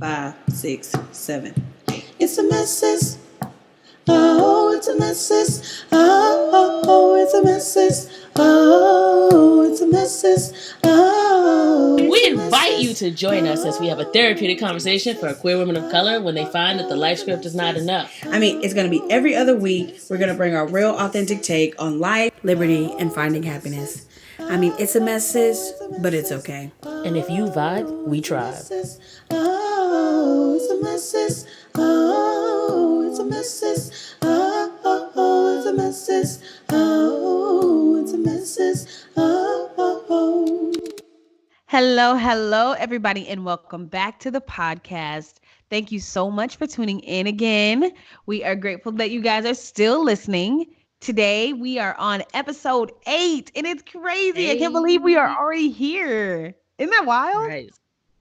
5, 6, 7. It's a message. Oh, it's a message. Oh, it's a message. Oh, it's a message. Oh, we invite you to join us as we have a therapeutic conversation for queer women of color when they find that the life script is not enough. It's going to be every other week. We're going to bring our real, authentic take on life, liberty, and finding happiness. It's a message, but it's okay. And if you vibe, we tribe. Oh, it's a message. Oh, it's a message. Oh, it's a message. Oh, it's a message. Oh. Hello, everybody, and welcome back to the podcast. Thank you so much for tuning in again. We are grateful that you guys are still listening. Today, we are on episode 8, and it's crazy. I can't believe we are already here. Isn't that wild? Right.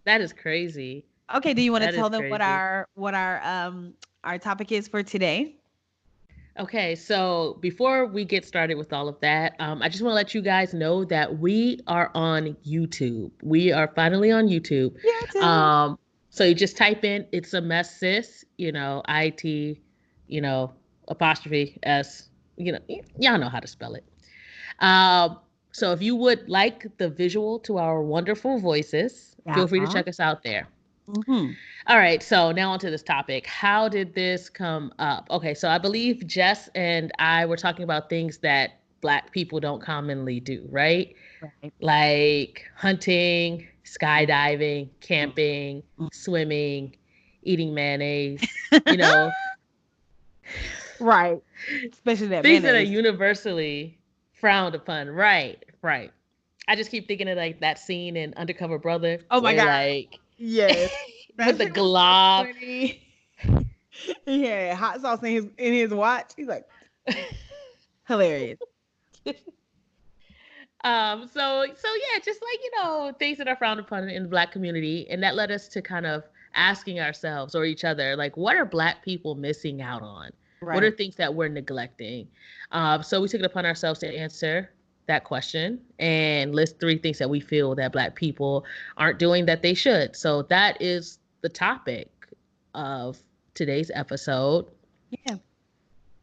That is crazy. Okay, do you want to That is tell them what crazy. our topic is for today? Okay, so before we get started with all of that, I just want to let you guys know that we are on YouTube. We are finally on YouTube. YouTube. So you just type in "It's a Mess Sis," IT, apostrophe S, y'all know how to spell it. So if you would like the visual to our wonderful voices, feel free to check us out there. Mm-hmm. All right, so now onto this topic. How did this come up? Okay, so I believe Jess and I were talking about things that Black people don't commonly do, right? Right. Like hunting, skydiving, camping, swimming, eating mayonnaise, Right. Especially that things that are mayonnaise. universally frowned upon. Right, right. I just keep thinking of like that scene in Undercover Brother Oh my where God. like Yes. with That the shit was so glob. funny. He had hot sauce in his watch. He's like hilarious. So yeah, just like, things that are frowned upon in the Black community. And that led us to kind of asking ourselves or each other, like, what are Black people missing out on? What are Right. things that we're neglecting? So we took it upon ourselves to answer that question and list 3 things that we feel that Black people aren't doing that they should. So that is the topic of today's episode. Yeah.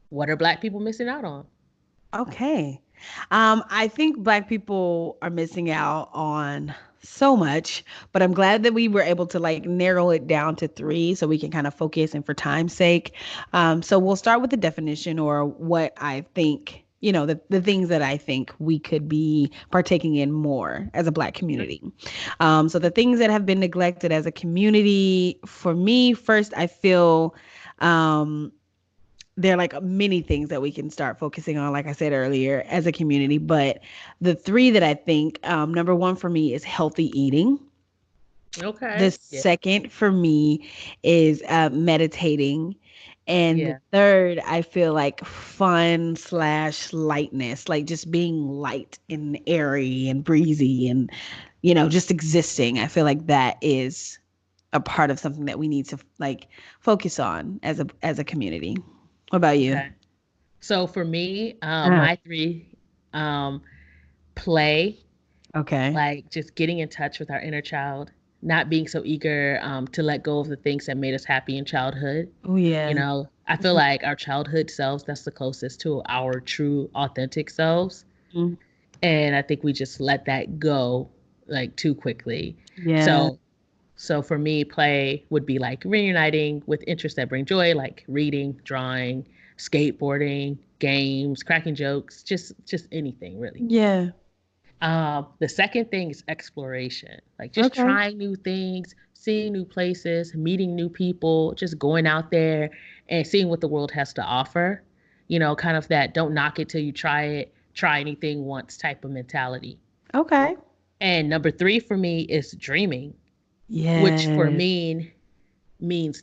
What are Black people missing out on? Okay. I think Black people are missing out on so much, but I'm glad that we were able to like narrow it down to 3 so we can kind of focus and for time's sake. So we'll start with the definition or what I think, the things that I think we could be partaking in more as a Black community. So the things that have been neglected as a community, for me, first, I feel um, there are like many things that we can start focusing on, like I said earlier, as a community. But the 3 that I think, number 1 for me is healthy eating. The Okay. Yeah. second for me is meditating. And the Yeah. third, I feel like fun slash lightness, like just being light and airy and breezy and, just existing. I feel like that is a part of something that we need to like focus on as a community. What about you? Okay. So for me, Uh, my 3, um, play, okay. like just getting in touch with our inner child, not being so eager to let go of the things that made us happy in childhood. Oh yeah. I feel like our childhood selves, that's the closest to our true, authentic selves. Mhm. And I think we just let that go like too quickly. Yeah. So so for me, play would be like reuniting with interests that bring joy, like reading, drawing, skateboarding, games, cracking jokes, just anything really. Yeah. The second thing is exploration, like just Okay. trying new things, seeing new places, meeting new people, just going out there and seeing what the world has to offer. Kind of that don't knock it till you try it, try anything once type of mentality. Okay. And number 3 for me is dreaming, which for Yes. me means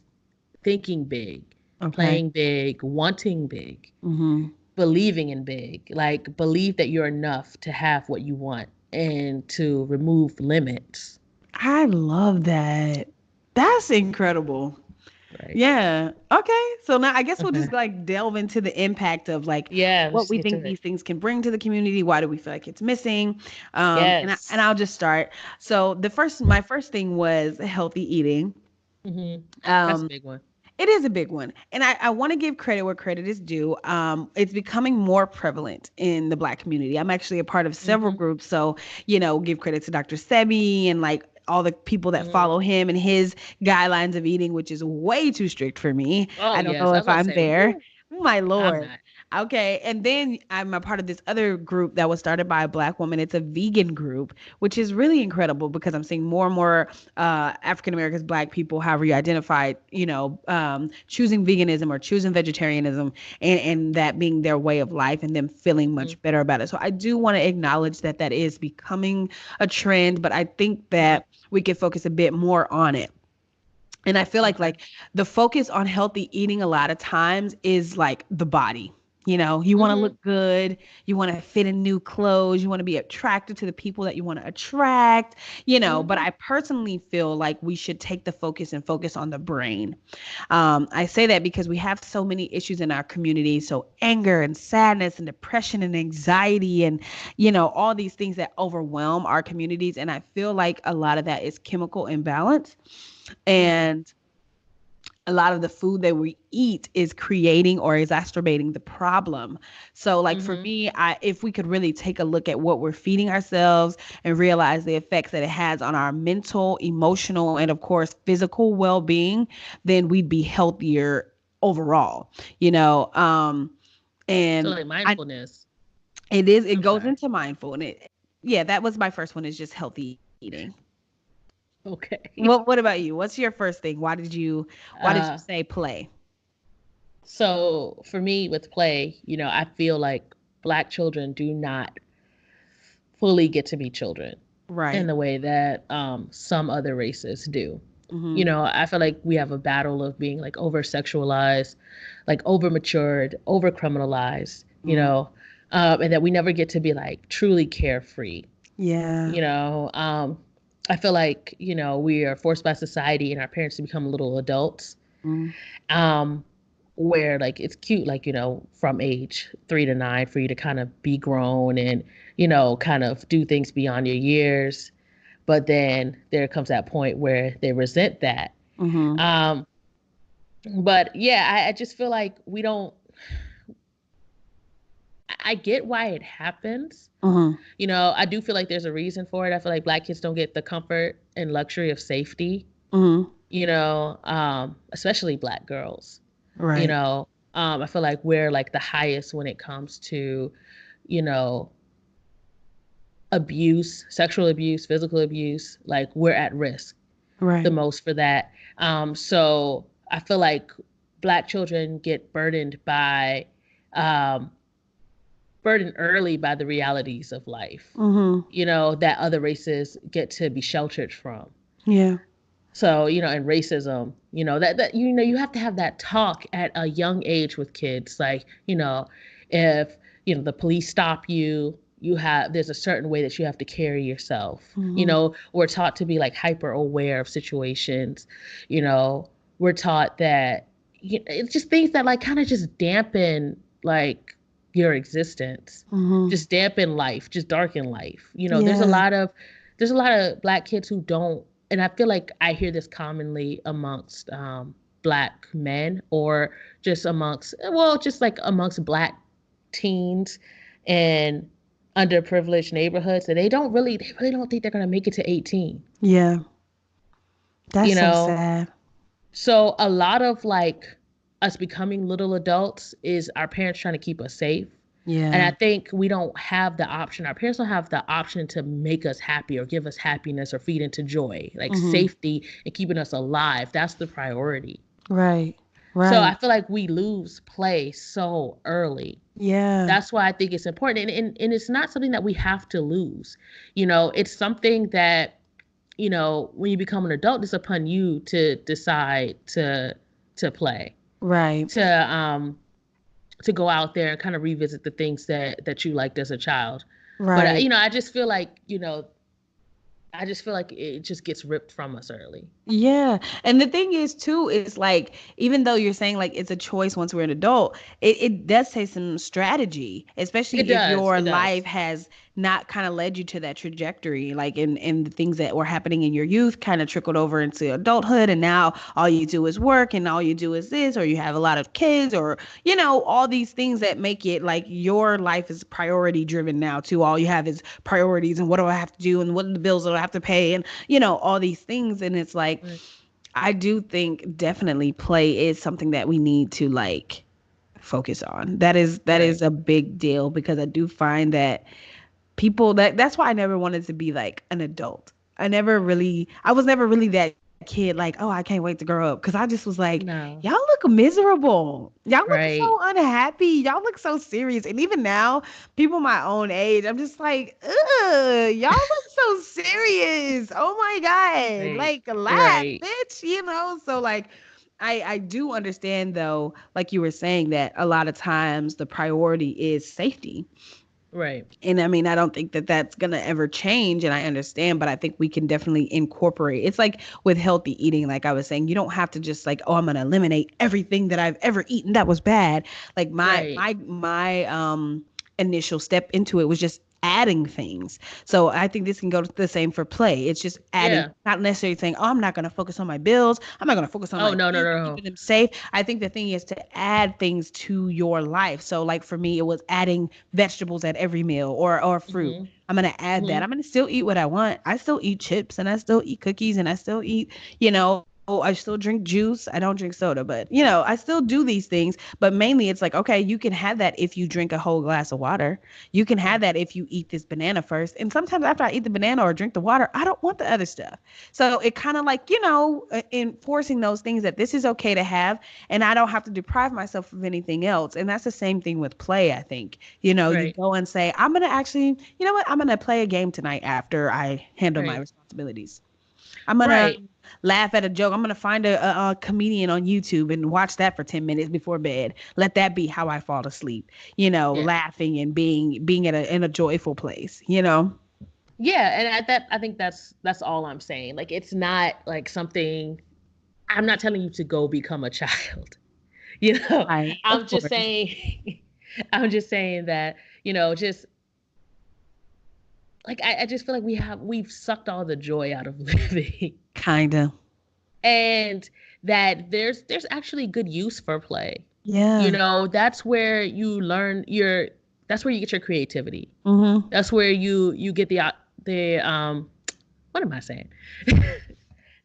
thinking big, Okay. playing big, wanting big, Mhm. believing in big. Like believe that you're enough to have what you want and to remove limits. I love that. That's incredible. Right. Yeah. Okay. So now I guess we'll Okay. just like delve into the impact of like Yeah, what let's we get think to it. these things can bring to the community. Why do we feel like it's missing? And Yes. I'll just start. So my first thing was healthy eating. Mm-hmm. That's a Um, big one. it is a big one. And I want to give credit where credit is due. It's becoming more prevalent in the Black community. I'm actually a part of several Mm-hmm. groups. So, give credit to Dr. Sebi and like all the people that Mm-hmm. follow him and his guidelines of eating, which is way too strict for me. Oh I don't yes, know I was if about to I'm say, there. woo, My I'm Lord. not. Okay. And then I'm a part of this other group that was started by a Black woman. It's a vegan group, which is really incredible because I'm seeing more and more African Americans, Black people, however you identify, choosing veganism or choosing vegetarianism, and that being their way of life and them feeling Mm-hmm. much better about it. So I do want to acknowledge that that is becoming a trend, but I think Mm-hmm. that we could focus a bit more on it. And I feel like Okay. like the focus on healthy eating a lot of times is like the body. You want to Mm-hmm. look good, you want to fit in new clothes, you want to be attracted to the people that you want to attract, but Mm-hmm. I personally feel like we should take the focus and focus on the brain. I say that because we have so many issues in our community. So anger and sadness and depression and anxiety and, all these things that overwhelm our communities. And I feel like a lot of that is chemical imbalance. Mm-hmm. And a lot of the food that we eat is creating or exacerbating the problem. So like for Mm-hmm. me, if we could really take a look at what we're feeding ourselves and realize the effects that it has on our mental, emotional, and of course physical well-being, then we'd be healthier overall. You know, So and like I mindfulness. it I'm goes sorry. into mindful and yeah, that was my first one is just healthy eating. What Okay. about you? What's your first thing? Why did you Uh, say play? so for me with play, I feel like Black children do not fully get to be children in Right. the way that some other races do. Mhm. I feel like we have a battle of being like over sexualized, like over matured, over criminalized, Mm. and that we never get to be like truly carefree. Yeah. You know, I feel like, we are forced by society and our parents to become little adults, Mm. um, where like it's cute, like, from age 3 to 9 for you to kind of be grown and, kind of do things beyond your years. But then there comes that point where they resent that. Mhm. Um, but yeah, I just feel like we don't, I get why it happens. Mhm. I do feel like there's a reason for it. I feel like Black kids don't get the comfort and luxury of safety, Mhm. especially Black girls. You Right. know, I feel like we're like the highest when it comes to, you know, abuse, sexual abuse, physical abuse. Like we're at risk the Right. most for that. So I feel like Black children get um, burdened early by the realities of life, Mhm. that other races get to be sheltered from. Yeah. So, and racism, that you have to have that talk at a young age with kids. Like, if, the police stop you, there's a certain way that you have to carry yourself. Mhm. We're taught to be like hyper aware of situations. You know, we're taught that it's just things that like kind of just dampen like your existence, Mhm. just dampen life, just darken life. Yeah. There's a lot of Black kids who don't, and I feel like I hear this commonly amongst Black men or just just like amongst Black teens and underprivileged neighborhoods, and they really don't think they're gonna make it to 18. Yeah. That's You so know, sad. so a lot of like us becoming little adults is our parents trying to keep us safe. And I Yeah. think we don't have the option. Our parents don't have the option to make us happy or give us happiness or feed into joy. Like Mhm. safety and keeping us alive. That's the priority. Right. So I Right. feel like we lose play so early. Yeah. That's why I think it's important. And it's not something that we have to lose. It's something that, when you become an adult, it's upon you to decide to play, Right. to to go out there and kind of revisit the things that you liked as a child. But Right. I just feel like, I just feel like it just gets ripped from us early. Yeah. And the thing is too, is like, even though you're saying like it's a choice once we're an adult, it does take some strategy, It especially if does. your It life does. has not kind of led you to that trajectory. Like in the things that were happening in your youth kind of trickled over into adulthood. And now all you do is work and all you do is this, or you have a lot of kids, or, all these things that make it like your life is priority driven now too. All you have is priorities and what do I have to do and what are the bills that I have to pay and, all these things. And it's like, Right. I do think definitely play is something that we need to like focus on. That is Right. a big deal because I do find that people that's why I never wanted to be like an adult. I was never really that kid like, oh, I can't wait to grow up, because I just was like, y'all No. look miserable. Y'all look so Right. unhappy. Y'all look so serious. And even now, people my own age, I'm just like, ugh, y'all look so serious. Oh my God. Right. Like laugh, Right. bitch, So like I do understand though, like you were saying, that a lot of times the priority is safety. Right. And I mean, I don't think that that's going to ever change. And I understand, but I think we can definitely incorporate. It's like with healthy eating, like I was saying, you don't have to just like, oh, I'm going to eliminate everything that I've ever eaten that was bad. Like Right. my initial step into it was just adding things. So I think this can go the same for play. It's just adding, Yeah. not necessarily saying, oh, I'm not going to focus on my bills. I'm not going to focus on Oh, my no, no, kids, no. keeping them safe. I think the thing is to add things to your life. So like for me, it was adding vegetables at every meal, or fruit. Mm-hmm. I'm gonna add that. I'm Mm-hmm. gonna still eat what I want. I still eat chips and I still eat cookies and I still eat, I still drink juice. I don't drink soda, but I still do these things. But mainly it's like, okay, you can have that if you drink a whole glass of water. You can have that if you eat this banana first. And sometimes after I eat the banana or drink the water, I don't want the other stuff. So it kind of like, enforcing those things that this is okay to have, and I don't have to deprive myself of anything else. And that's the same thing with play, I think. You Right. go and say, I'm going to actually, you know what? I'm going to play a game tonight after I handle my Right. responsibilities. I'm going to Right. laugh at a joke. I'm going to find a comedian on YouTube and watch that for 10 minutes before bed. Let that be how I fall asleep, Yeah. laughing and being in a joyful place. Yeah. And at that, I think that's all I'm saying. Like, it's not like something. I'm not telling you to go become a child. You know, Right. Of I'm just course. saying. I'm just saying that just like I just feel like we've sucked all the joy out of living, Kinda. and that there's actually good use for play. Yeah. That's where you learn your that's where you get your creativity. Mm-hmm. That's where you get the what am I saying?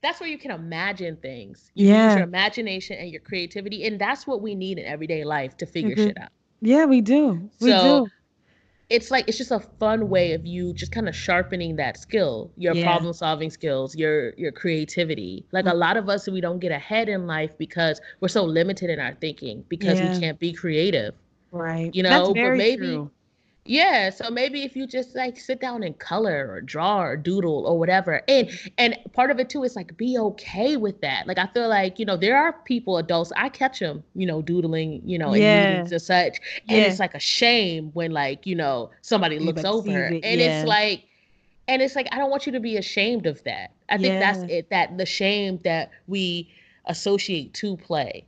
That's where you can imagine things. You use Yeah. your imagination and your creativity, and that's what we need in everyday life to figure Agree. shit out. Yeah, we do. We So do. it's just a fun way of you just kind of sharpening that skill, your Yeah. problem solving skills, your creativity. Like, a lot of us, we don't get ahead in life because we're so limited in our thinking, because we Yeah. can't be creative, Right. That's but very maybe, true. yeah, so maybe if you just like sit down and color or draw or doodle or whatever. And part of it too is like, be okay with that. Like, I feel like, there are people, adults, I catch them, doodling, in Yeah. meetings and such. And Yeah. it's like a shame when, like, somebody looks Everybody sees over, it. and it's Yeah. like, I don't want you to be ashamed of that. I think that's Yeah. it, that the shame that we associate to play.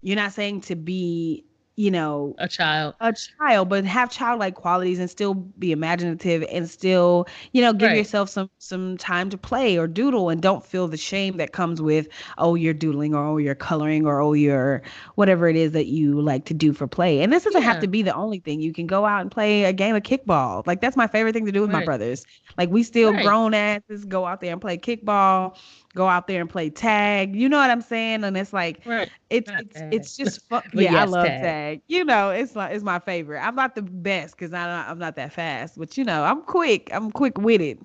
You're not saying to be, you know, A child. a child, but have childlike qualities and still be imaginative and still, give Right. yourself some time to play or doodle, and don't feel the shame that comes with, oh, you're doodling, or oh, you're coloring, or oh, you're whatever it is that you like to do for play. And this doesn't have Yeah. to be the only thing. You can go out and play a game of kickball. Like that's my favorite thing to do with my Right. brothers. Like we still Right. grown asses go out there and play kickball, go out there and play tag. You know what I'm saying? And it's like Right. it's Not it's bad. it's just fun. But Yeah, I yes, love tag. tag. It's my favorite. I'm not the best because I'm not that fast, but I'm quick. I'm quick witted.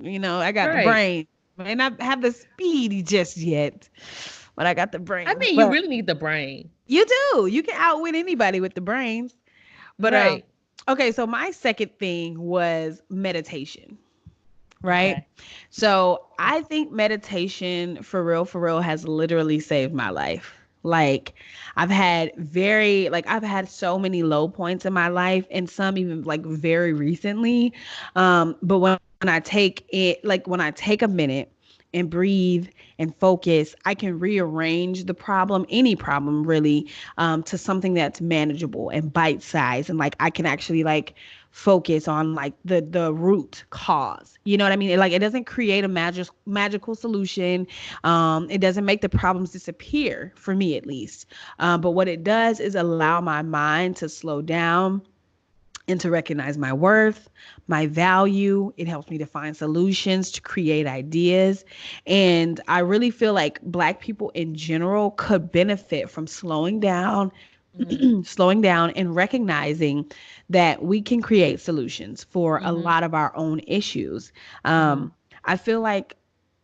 I got the Right. brain. May not have the speed just yet, but I got the I brains. mean, you But really need the brain. you do. You can outwit anybody with the brains. But Right. okay. So my second thing was meditation. Right. Okay. So I think meditation for real has literally saved my life. Like I've had so many low points in my life, and some even like very recently. But when I take a minute and breathe and focus, I can rearrange the problem, any problem really, to something that's manageable and bite sized. And like I can actually like focus on like the root cause. You know what I mean? Like it doesn't create a magical solution. It doesn't make the problems disappear for me at least. But what it does is allow my mind to slow down and to recognize my worth, my value. It helps me to find solutions, to create ideas. And I really feel like Black people in general could benefit from Mm-hmm. slowing down and recognizing that we can create solutions for a Mm-hmm. lot of our own issues. Mm-hmm. I feel like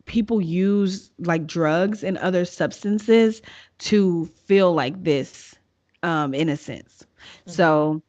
people use like drugs and other substances to feel like this, in a sense. Mm-hmm. So,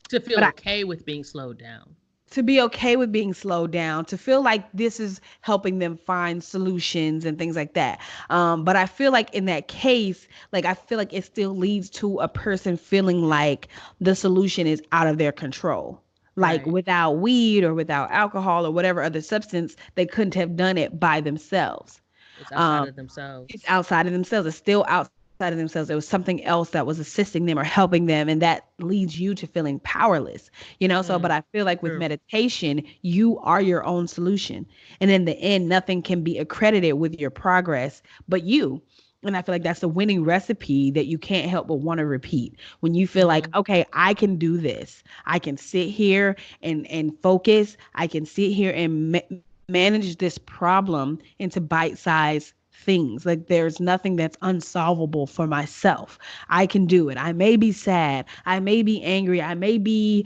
To feel but I, okay with being slowed down. to be okay with being slowed down, to feel like this is helping them find solutions and things like that. But I feel like in that case, like I feel like it still leads to a person feeling like the solution is out of their control. Like Right. without weed or without alcohol or whatever other substance, they couldn't have done it by themselves. It's outside Um, of it's themselves. outside of themselves. It's still outside of themselves. It was something else that was assisting them or helping them. And that leads you to feeling powerless, you know? So, but Mm. I feel like with True. meditation, you are your own solution. And in the end, nothing can be accredited with your progress but you. And I feel like that's a winning recipe that you can't help but want to repeat. When you feel like, Mm-hmm. okay, I can do this. I can sit here and focus. I can sit here and manage this problem into bite-sized things. Like there's nothing that's unsolvable for myself. I can do it. I may be sad. I may be angry. I may be,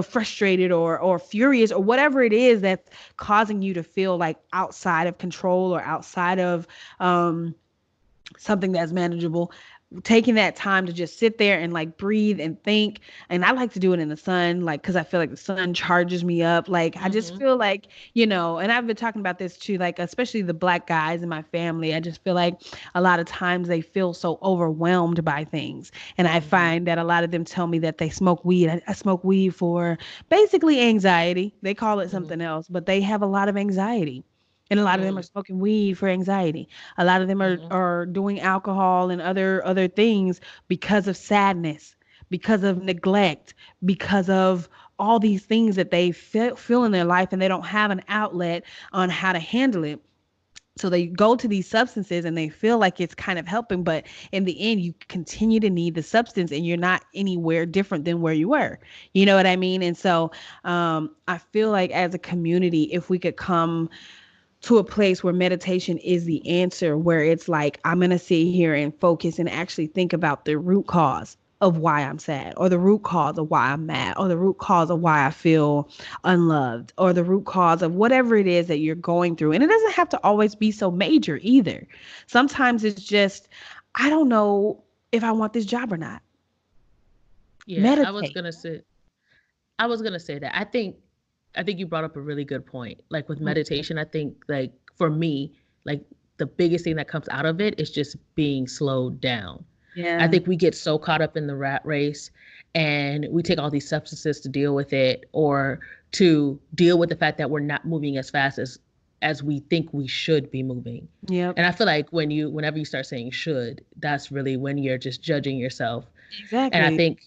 frustrated or furious or whatever it is that's causing you to feel like outside of control or outside of something that's manageable. Taking that time to just sit there and like breathe and think. And I like to do it in the sun, like, because I feel like the sun charges me up. Like I just Mm-hmm. feel like, and I've been talking about this too, like especially the Black guys in my family. I just feel like a lot of times they feel so overwhelmed by things. And I Mm-hmm. find that a lot of them tell me that they smoke weed. I smoke weed for basically anxiety. They call it Mm-hmm. something else, but they have a lot of anxiety. And a lot of them are Mm. smoking weed for anxiety. A lot of them are, Mm-hmm. are doing alcohol and other things because of sadness, because of neglect, because of all these things that they feel in their life and they don't have an outlet on how to handle it. So they go to these substances and they feel like it's kind of helping, but in the end, you continue to need the substance and you're not anywhere different than where you were. You know what I mean? And so I feel like as a community, if we could come to a place where meditation is the answer, where it's like, I'm going to sit here and focus and actually think about the root cause of why I'm sad, or the root cause of why I'm mad, or the root cause of why I feel unloved, or the root cause of whatever it is that you're going through. And it doesn't have to always be so major either. Sometimes it's just, I don't know if I want this job or not. Yeah, Meditate. I was gonna say that. I think you brought up a really good point. Like with Mm. meditation, I think like for me, like the biggest thing that comes out of it is just being slowed down. I Yeah. think we get so caught up in the rat race and we take all these substances to deal with it or to deal with the fact that we're not moving as fast as we think we should be moving. Yep. And I feel like whenever you start saying should, that's really when you're just judging yourself. And I Exactly. think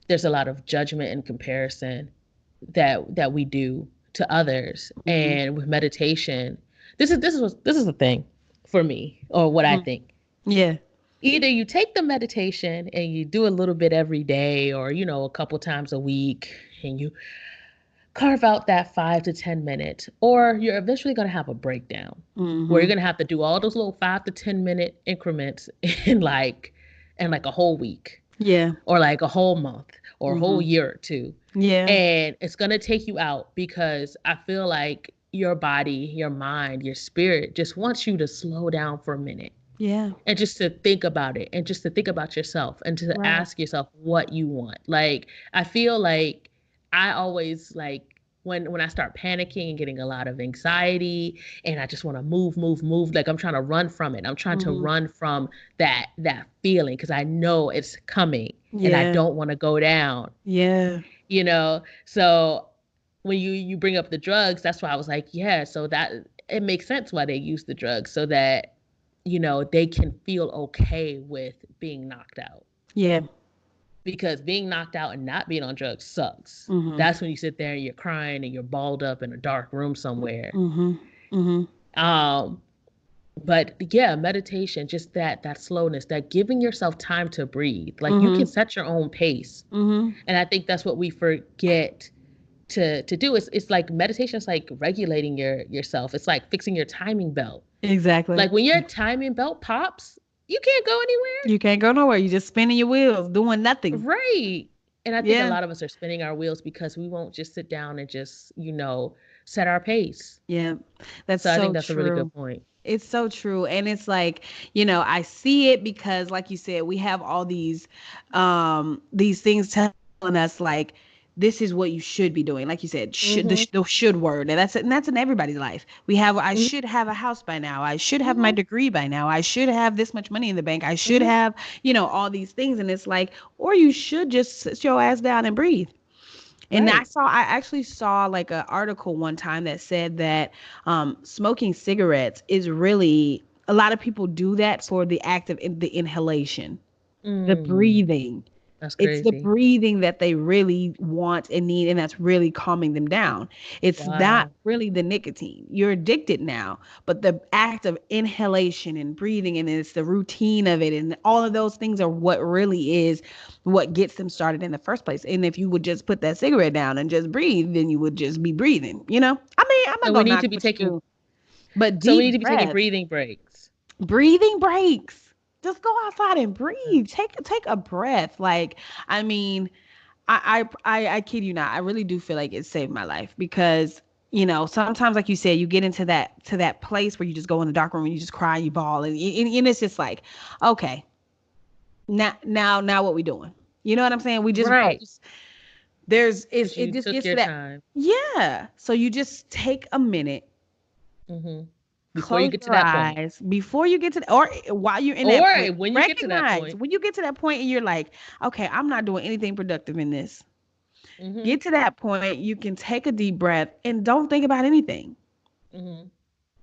there's a lot of judgment and comparison that we do to others. Mm-hmm. And with meditation, this is the thing for me, or what I Mm-hmm. think. Yeah. Either you take the meditation and you do a little bit every day, or a couple times a week, and you carve out that 5 to 10 minutes, or you're eventually going to have a breakdown where you're Mm-hmm. going to have to do all those little 5 to 10 minute increments in like a whole week Yeah. or like a whole month or a whole Mm-hmm. year or two. Yeah. And it's going to take you out because I feel like your body, your mind, your spirit just wants you to slow down for a minute Yeah. and just to think about it and just to think about yourself and to Right. ask yourself what you want. Like I feel like I always like when I start panicking and getting a lot of anxiety and I just want to move, like I'm trying to run from it. I'm trying to Mhm. run from that feeling because I know it's coming and I Yeah. don't want to go down, Yeah. you know? So when you bring up the drugs, that's why I was like, yeah, so that it makes sense why they use the drugs so that, they can feel okay with being knocked out. Yeah. Because being knocked out and not being on drugs sucks. Mhm. That's when you sit there and you're crying and you're balled up in a dark room somewhere. Mhm. Mhm. Um, but yeah, meditation, just that slowness, that giving yourself time to breathe. Like you can Mhm. set your own pace. Mhm. And I think that's what we forget to do. It's like meditation is like regulating yourself. It's like fixing your timing belt. Exactly. Like when your timing belt pops, you can't go anywhere. You can't go nowhere. You just spinning your wheels, doing nothing. Right. And I think a Yeah. lot of us are spinning our wheels because we won't just sit down and just, set our pace. Yeah. That's So I think so that's a really true. good point. It's so true. And it's like, I see it because like you said, we have all these things telling us like this is what you should be doing. Like you said, Mhm. the should word. And that's in everybody's life. I Mhm. should have a house by now. I should have my Mhm. degree by now. I should have this much money in the bank. I should Mhm. have, all these things. And it's like, or you should just sit your ass down and breathe. And Right. I actually saw like an article one time that said that smoking cigarettes is really, a lot of people do that for the act of the inhalation, the Mm. breathing. That's It's the crazy. breathing that they really want and need, and that's really calming them down. It's not Wow. really the nicotine. You're addicted now, but the act of inhalation and breathing, and it's the routine of it, and all of those things are what really is what gets them started in the first place. And if you would just put that cigarette down and just breathe, then you would just be breathing. I mean, I'm So not we gonna need knock to be what you taking do, but so we deep need to be taking breaths. breathing breaks. Breathing breaks. Just go outside and breathe. Take a breath. Like, I mean, I kid you not. I really do feel like it saved my life because sometimes, like you said, you get into that place where you just go in the dark room and you just cry, you bawl, and it's just like, okay, now what we doing? You know what I'm saying? We Right. just Because it you just took gets to your that. time. Yeah. So you just take a minute, Hmm. Before you close get to your that point. eyes before you get to, or while you're in that Or point, when you get to that recognize point. when you get to that point and you're like, okay, I'm not doing anything productive in this. Hmm. Get to that point, you can take a deep breath and don't think about anything. Hmm.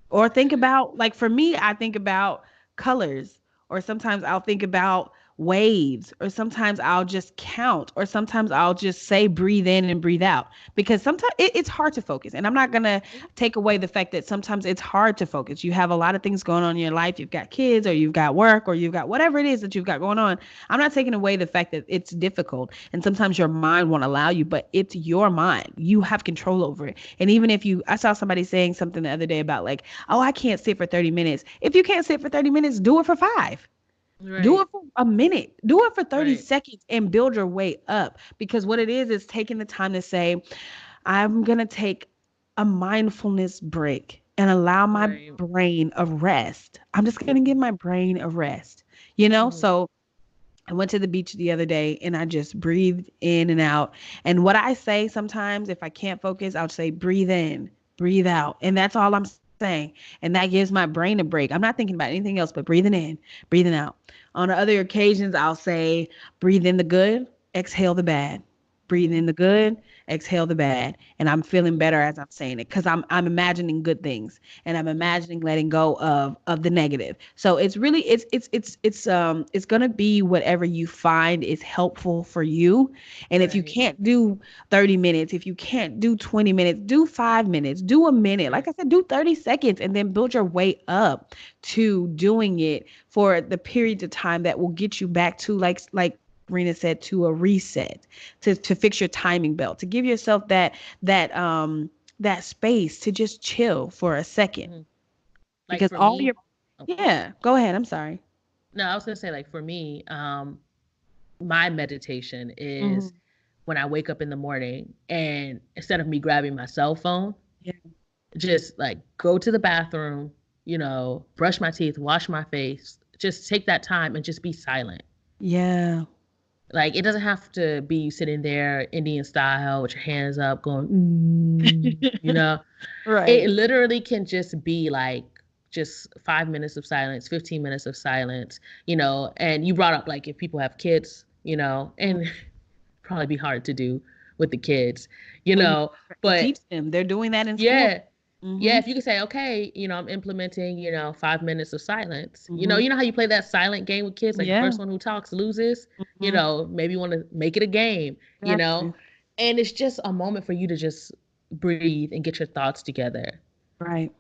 Or think about, like for me, I think about colors, or sometimes I'll think about waves, or sometimes I'll just count, or sometimes I'll just say breathe in and breathe out. Because sometimes it's hard to focus. And I'm not going to take away the fact that sometimes it's hard to focus. You have a lot of things going on in your life. You've got kids, or you've got work, or you've got whatever it is that you've got going on. I'm not taking away the fact that it's difficult. And sometimes your mind won't allow you, but it's your mind. You have control over it. And even if I saw somebody saying something the other day about like, oh, I can't sit for 30 minutes. If you can't sit for 30 minutes, do it for 5. Do Right. it for a minute. Do it for 30 Right. seconds and build your way up. Because what it is taking the time to say, I'm going to take a mindfulness break and allow my Right. brain a rest. I'm just going to give my brain a rest. Hmm. So I went to the beach the other day and I just breathed in and out. And what I say sometimes, if I can't focus, I'll say breathe in, breathe out. And that's all I'm saying. And that gives my brain a break. I'm not thinking about anything else but breathing in, breathing out. On other occasions, I'll say breathe in the good, exhale the bad. Breathe Hmm. in the good, exhale the bad. And I'm feeling Hmm. better as I'm saying it because I'm imagining good things, and I'm Hmm. imagining letting go of the negative. So it's really it's gonna be whatever you find is helpful for you. And if you Right. can't do 30 minutes, if you can't do 20 minutes, do 5 minutes, do a minute. Like Right. I said, do 30 seconds and then build your way up to doing it for the periods of time that will get you back to, like Rena said, to a reset, to fix your timing belt, to give yourself that space to just chill for a second. Hmm. Like Because for all me, your, oh, yeah, go ahead. I'm sorry. no, I was gonna say like for me, my meditation is Hmm. when I wake up in the morning and instead of me grabbing my cell phone, just like go to the bathroom, brush my teeth, wash my face, just take that time and just be silent. Yeah. Like it doesn't have to be you sitting there Indian style with your hands up going, it Right. literally can just be like just 5 minutes of silence, 15 minutes of silence, and you brought up like if people have kids, and probably be hard to do with the kids, Well, you but teach them. They're doing that in yeah, school. Yeah, Mhm. if you could say, okay, I'm implementing, 5 minutes of silence. Mhm. You know how you play that silent game with kids, like the Yeah. first one who talks loses. Mhm. Maybe you want to make it a game. Exactly. And it's just a moment for you to just breathe and get your thoughts together. Right.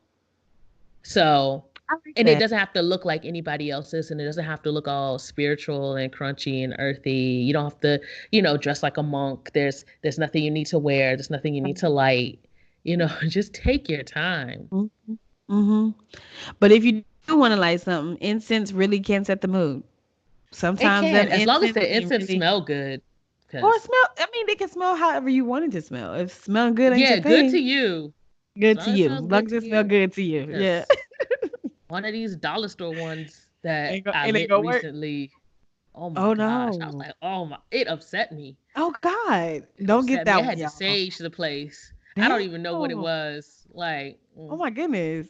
So, I like and it that. doesn't have to look like anybody else's, and it doesn't have to look all spiritual and crunchy and earthy. You don't have to, dress like a monk. There's nothing you need to wear. There's nothing you need to light. Just take your time. Mhm. Mhm. But if you do want to light something, incense really can set the mood. It Sometimes them can, as long as incense the can incense really, smell good. or Cause smell. I mean, they can smell however you want it to smell. If smelling good ain't your yeah, good to thing, you. As good long to as it you. smells As good long as to it smell you. good to you. Yeah. Cause one of these dollar store ones that I It ain't lit gonna work. recently, oh my Oh gosh. I was no. like, oh my, it upset me. Oh God. It Don't get upset me. that I one, had to y'all. sage the place. I don't Damn. even know what it was. Like, Oh my goodness.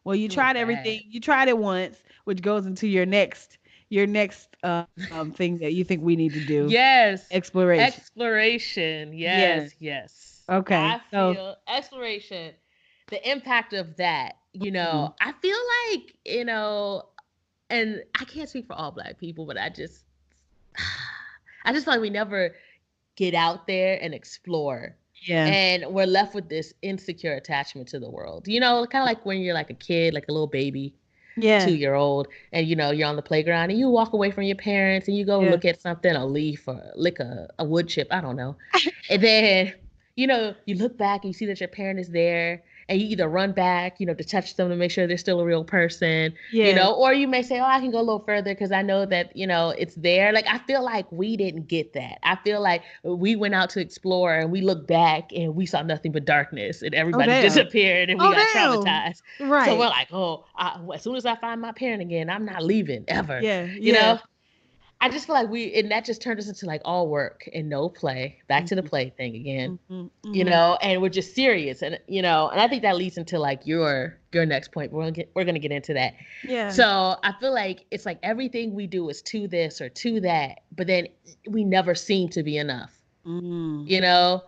Well, you it was tried everything. bad. You tried it once, which goes into your next thing that you think we need to do. Yes. Exploration. Exploration. Yeah. Yes, yes. Okay. I So, feel exploration, the impact of that, mhm. I feel like, and I can't speak for all black people, but I just feel like we never get out there and explore. Yeah. And we're left with this insecure attachment to the world. Kind of like when you're like a kid, like a little baby, Yeah. 2-year old, and you're on the playground and you walk away from your parents and you go Yeah. look at something, a leaf or lick a wood chip, I don't know. And then, you look back and you see that your parent is there and you either run back, to touch them to make sure they're still a real person, Yeah. or you may say, oh, I can go a little further because I know that, it's there. Like, I feel like we didn't get that. I feel like we went out to explore and we looked back and we saw nothing but darkness and Oh everybody damn. disappeared and we Oh got damn. traumatized. So we're Right. like, oh, as soon as I find my parent again, I'm not leaving ever. Yeah. You Yeah. know, I just feel like and that just turned us into like all work and no play. Back to the Mhm. play thing again. Mhm. Mhm. And we're just serious, and and I think that leads into like your next point. We're gonna get into that. Yeah. So I feel like it's like everything we do is to this or to that, but then we never seem to be enough. Mm. You know,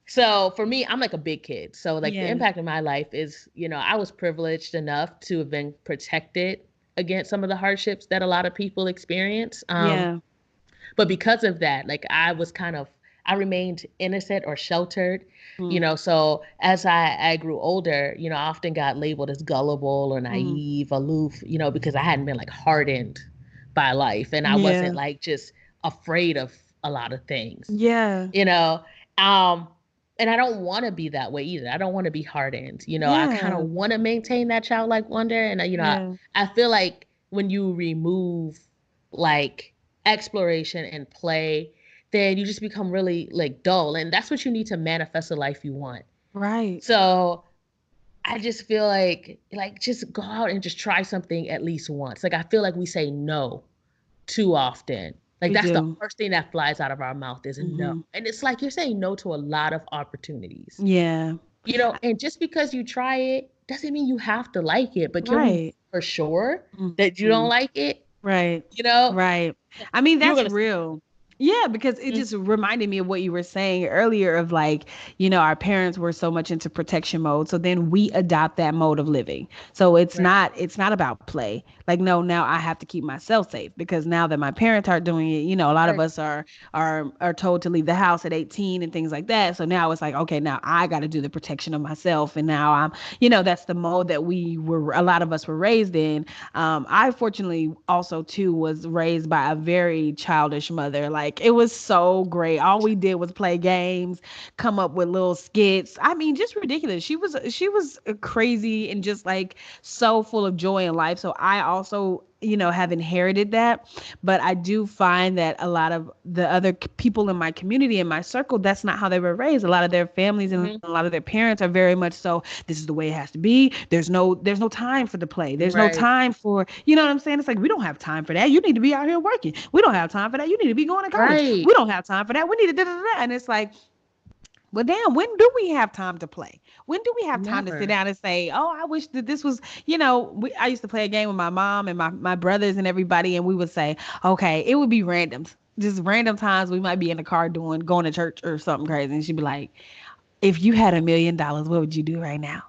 so for me, I'm like a big kid. So like the Yeah. impact of my life is, I was privileged enough to have been protected against some of the hardships that a lot of people experience. Yeah. But because of that, like I remained innocent or sheltered, Mm. So as I grew older, I often got labeled as gullible or Mm. naive, aloof, because I hadn't been like hardened by life and I Yeah. wasn't like just afraid of a lot of things, Yeah. you know. Um, and I don't want to be that way either. I don't want to be hardened. I kind Yeah. of want to maintain that childlike wonder. And Yeah. I feel like when you remove like exploration and play, then you just become really like dull. And that's what you need to manifest the life you want. Right. So I just feel like just go out and just try something at least once. Like I feel like we say no too often. Like We that's the do. first thing that flies out of our mouth is no. Mhm. And it's like you're saying no to a lot of opportunities. Yeah. And just because you try it doesn't mean you have to like it, but can we Right. for sure that you don't Mhm. like it? Right. You know? Right. I mean, You were that's gonna say real. Yeah, because it mm, just reminded me of what you were saying earlier of like, our parents were so much into protection mode. So then we adopt that mode of living. So right, it's not about play. Like, no, now I have to keep myself safe because now that my parents are doing it, a lot of right, us are told to leave the house at 18 and things like that. So now it's like, okay, now I got to do the protection of myself. And now that's the mode that a lot of us were raised in. I fortunately also too was raised by a very childish mother. Like it was so great. All we did was play games, come up with little skits. I mean, just ridiculous. She was crazy and just like so full of joy in life. So I also have inherited that, but I do find that a lot of the other people in my community in my circle, that's not how they were raised. A lot of their families and a hmm lot of their parents are very much so, this is the way it has to be. There's no time for the play. There's no right, time for, you know what I'm saying? It's like, we don't have time for that. You need to be out here working. We don't have time for that. You need to be going to college. We right. don't have time for that. We need to da da da. And it's like, well, damn, when do we have time to play? When do we have time to sit Never. down and say, oh, I wish that this was, I used to play a game with my mom and my brothers and everybody, and we would say, okay, it would be random, just random times we might be in the car going to church or something crazy. And she'd be like, if you had $1 million, what would you do right now?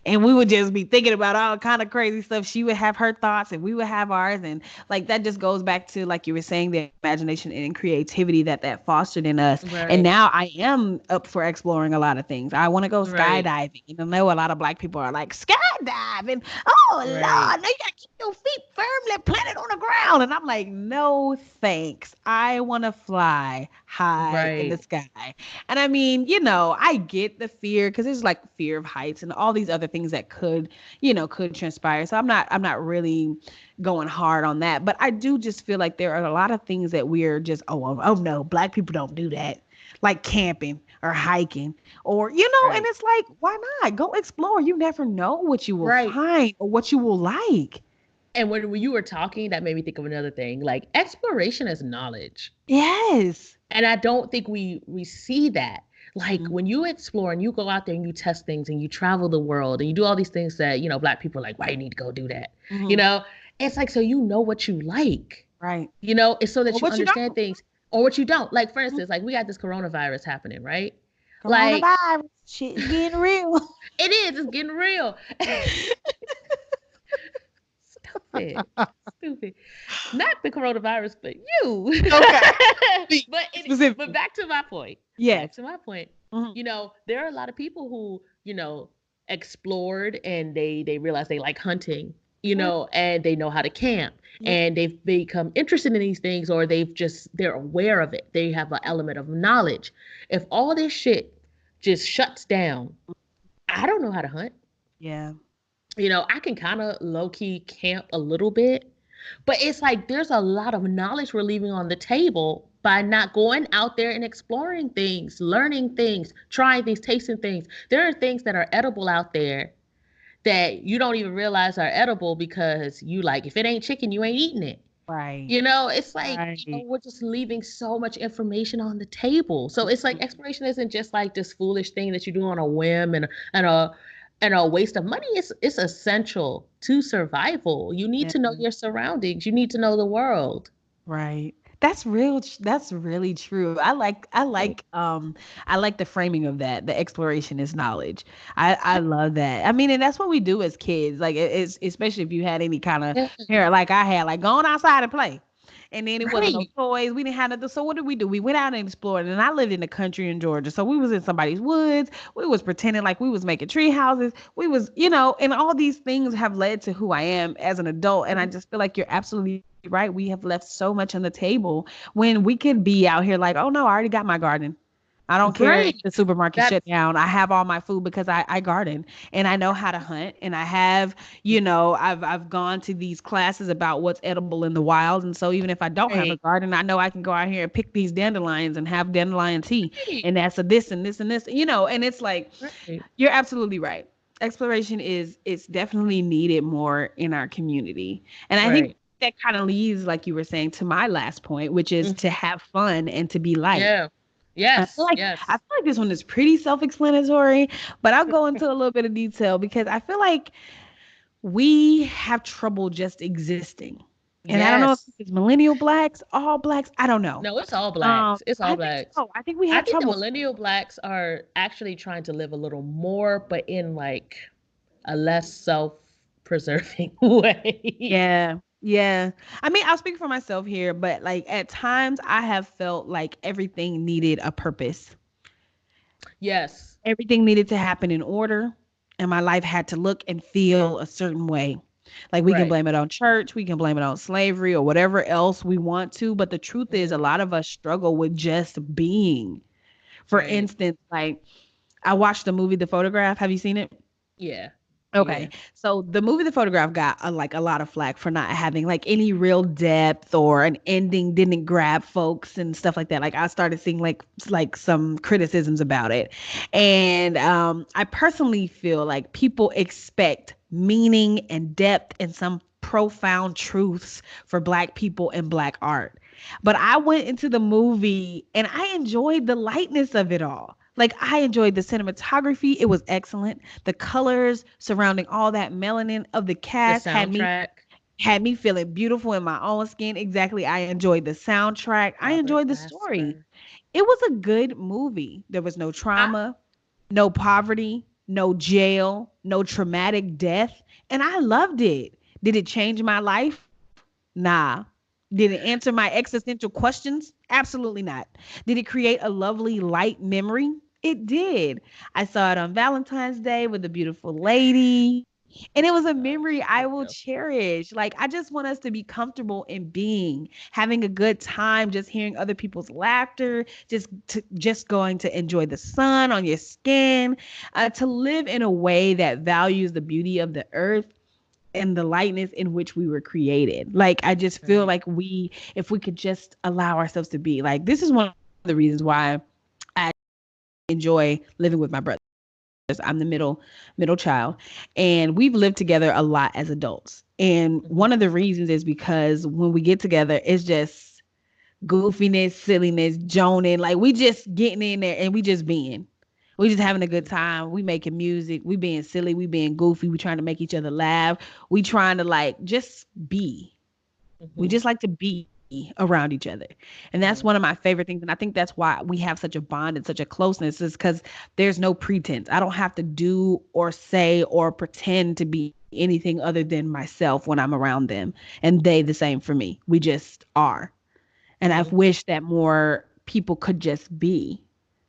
and we would just be thinking about all kind of crazy stuff. She would have her thoughts and we would have ours, and like that just goes back to, like you were saying, the imagination and creativity that fostered in us. And Right. now I am up for exploring a lot of things. I want to go Right. skydiving, and I know a lot of black people are like, skydiving, oh Lord, Right. now you gotta keep your feet firmly planted on the ground. And I'm like, no thanks, I want to fly high in the Right. sky. And I mean, I get the fear, because there's like fear of heights and all these other things that could transpire. So I'm not really going hard on that. But I do just feel like there are a lot of things that we're just, oh no, black people don't do that. Like camping or hiking, or and Right. it's like, why not? Go explore. You never know what you will Right. find or what you will like. And when you were talking, that made me think of another thing. Like exploration is knowledge. Yes. And I don't think we see that. Like Mhm. when you explore and you go out there and you test things and you travel the world and you do all these things that, black people are like, why you need to go do that? You Mhm. know, it's like so you know what you like. Right. It's so Or that you what you understand don't. things or what you don't. Like for Mhm. instance, like we got this coronavirus happening, right? Like Coronavirus shit is getting real. it's getting real. Stupid. Stupid. Not the coronavirus, but you. Okay. Be But specific. back to my point. Back Yes. to my point. Mhm. There are a lot of people who, explored and they realize they like hunting, Mhm. and they know how to camp Yep. and they've become interested in these things or they're aware of it. They have an element of knowledge. If all this shit just shuts down, I don't know how to hunt. Yeah. I can kind of low key camp a little bit, but it's like there's a lot of knowledge we're leaving on the table by not going out there and exploring things, learning things, trying things, tasting things. There are things that are edible out there that you don't even realize are edible because you like, if it ain't chicken, you ain't eating it. Right. It's like, Right. we're just leaving so much information on the table. So it's like Mhm. exploration isn't just like this foolish thing that you do on a whim and a waste of money. It's essential to survival. You need Yeah. to know your surroundings. You need to know the world. Right. That's real. That's really true. I like the framing of that. The exploration is knowledge. I love that. I mean, and that's what we do as kids. Like it's especially if you had any kind of Yeah, parent like I had, like going outside and play. And then it wasn't no right. toys. We didn't have nothing. So what did we do? We went out and explored. And I lived in the country in Georgia. So we was in somebody's woods. We was pretending like we was making tree houses. We was, and all these things have led to who I am as an adult. And I just feel like you're absolutely right. We have left so much on the table when we could be out here like, oh no, I already got my garden. I don't care if Right. the supermarket shut That's down. I have all my food because I garden and I know how to hunt, and I have, I've gone to these classes about what's edible in the wild. And so even if I don't have a right. garden, I know I can go out here and pick these dandelions and have dandelion tea. Right. And that's a this and this and this, and it's like, Right. you're absolutely right. Exploration is it's definitely needed more in our community. And I think Right. that kind of leads, like you were saying, to my last point, which is to Mhm. have fun and to be light. Yeah. I feel Yes. like I Yes. feel like this one is pretty self-explanatory, but I'll go into a little bit of detail because I feel like we have trouble just existing. And I don't know if Yes. it's millennial blacks, all blacks, I don't know. No, it's all blacks. It's all I think blacks. so. I think we I have think the trouble. millennial blacks are actually trying to live a little more, but in like a less self-preserving way. Yeah. Yeah. I mean, I'll speak for myself here, but like at times I have felt like everything needed a purpose. Yes. Everything needed to happen in order, and my life had to look and feel a certain way. Like we can Right. blame it on church, we can blame it on slavery or whatever else we want to, but the truth is a Mhm. lot of us struggle with just being. For Right. instance, like I watched the movie The Photograph. Have you seen it? Yeah. Okay. Yeah. So the movie The Photograph got like a lot of flack for not having like any real depth, or an ending didn't grab folks and stuff like that. Like I started seeing like some criticisms about it. And I personally feel like people expect meaning and depth and some profound truths for black people and black art. But I went into the movie and I enjoyed the lightness of it all. Like I enjoyed the cinematography. It was excellent. The colors surrounding all that melanin of the The cast soundtrack, had me feeling beautiful in my own skin. Exactly. I enjoyed the soundtrack. I Robert enjoyed the story. Glasper. It was a good movie. There was no I trauma, no poverty, no jail, no traumatic death. And I loved it. Did it change my life? Nah. Did it answer my existential questions? Absolutely not. Did it create a lovely, light memory? It did. I saw it on Valentine's Day with a beautiful lady. And it was a memory I will cherish. Like, I just want us to be comfortable in being, having a good time, just hearing other people's laughter, just going to enjoy the sun on your skin, to live in a way that values the beauty of the earth and the lightness in which we were created. Like, I just feel Right. like if we could just allow ourselves to be, like, this is one of the reasons why I enjoy living with my brothers. I'm the middle child, and we've lived together a lot as adults. And one of the Mhm. reasons is because when we get together, it's just goofiness, silliness, joning. Like, we just getting in there and we just being. We just having a good Mhm. time. We making music. We being silly. We being goofy. We trying to make each other laugh. We trying to like just be. We Mhm. just like to be around each other. And that's one of my Mhm. favorite things. And I think that's why we have such a bond and such a closeness, is because there's no pretense. I don't have to do or say or pretend to be anything other than myself when I'm around them. And they the same for me. We just are. And I've Mhm. wished that more people could just be,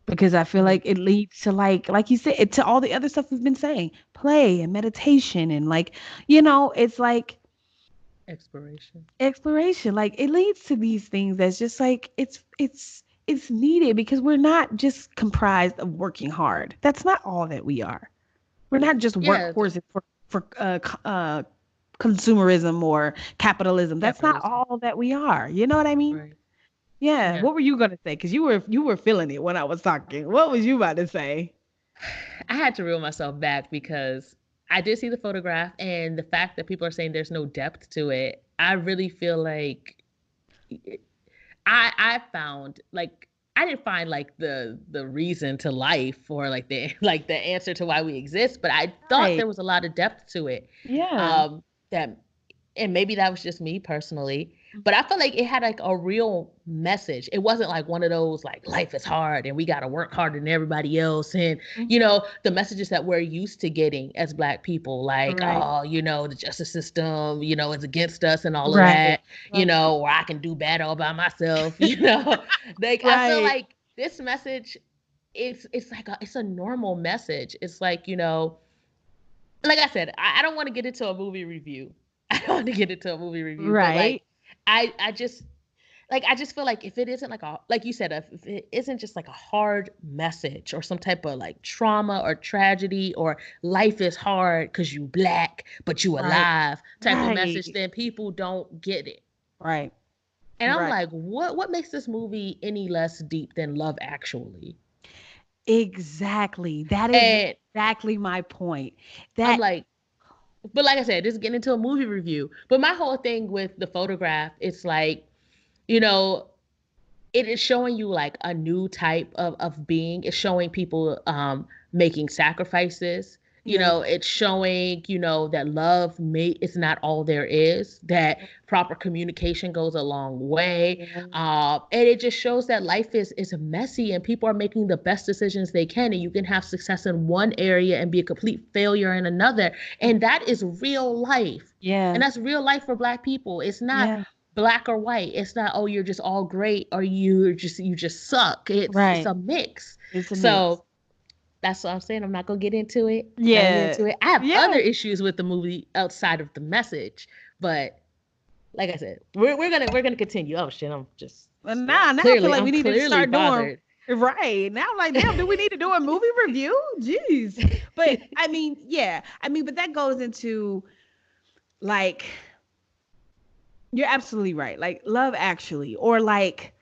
because I feel Mhm. like it leads to, like you said, to all the other stuff we've been saying, play and meditation and, like, it's like Exploration. exploration. Like, it leads to these things that's just like it's needed, because we're not just comprised of working hard. That's not all that we are. We're not just Yeah, the workhorses for consumerism or capitalism. That's not capitalism. all that we are. You know what I mean? Right. Yeah. Yeah. What were you gonna say? Because you were feeling it when I was talking. What was you about to say? I had to reel myself back because I did see the photograph and the fact that people are saying there's no depth to it. I really feel like I found like I didn't find like the reason to life or like the like the answer to why we exist, but I thought Right. there was a lot of depth to it. Yeah. That and maybe that was just me personally, but I felt like it had like a real message. It wasn't like one of those like life is hard and we got to work harder than everybody else, and Mhm. the messages that we're used to getting as black people, like, Right. oh, the justice system, is against us and all of Right. that, Right. or I can do better all by myself, like I feel Right. like this message, it's like it's a normal message. It's like, like I said, I don't want to get into a movie review. I don't want to get into a movie review, but like Right. I just like I just feel like if it isn't like a like you said, if it isn't just like a hard message or some type of like trauma or tragedy or life is hard because you black but you Right. alive type of message, Right. then people don't get it. Right. And I'm Right. like, what makes this movie any less deep than Love Actually? Exactly. That is And exactly my point. I'm That like, but like I said, this is getting into a movie review. But my whole thing with the photograph, it's like, you know, it is showing you like a new type of being. It's showing people making sacrifices. yes. It's showing, that love is not all there is, that proper communication goes a long way. Yeah. And it just shows that life is messy and people are making the best decisions they can. And you can have success in one area and be a complete failure in another. And that is real life. And Yeah. that's real life for black people. It's not Yeah. black or white. It's not, oh, you're just all great or you just suck. It's Right. a mix. It's a mix. So that's what I'm saying. I'm not gonna get into it. Not gonna get Yeah. into it. I have other Yeah. issues with the movie outside of the message, but like I said, we're gonna continue. Oh shit, I'm just But now I feel clearly like I'm we need to clearly start doing bothered. right. Now I'm like, damn, do we need to do a movie review? Jeez. But I mean, yeah. I mean, but that goes into, like, you're absolutely right. Like Love Actually, or like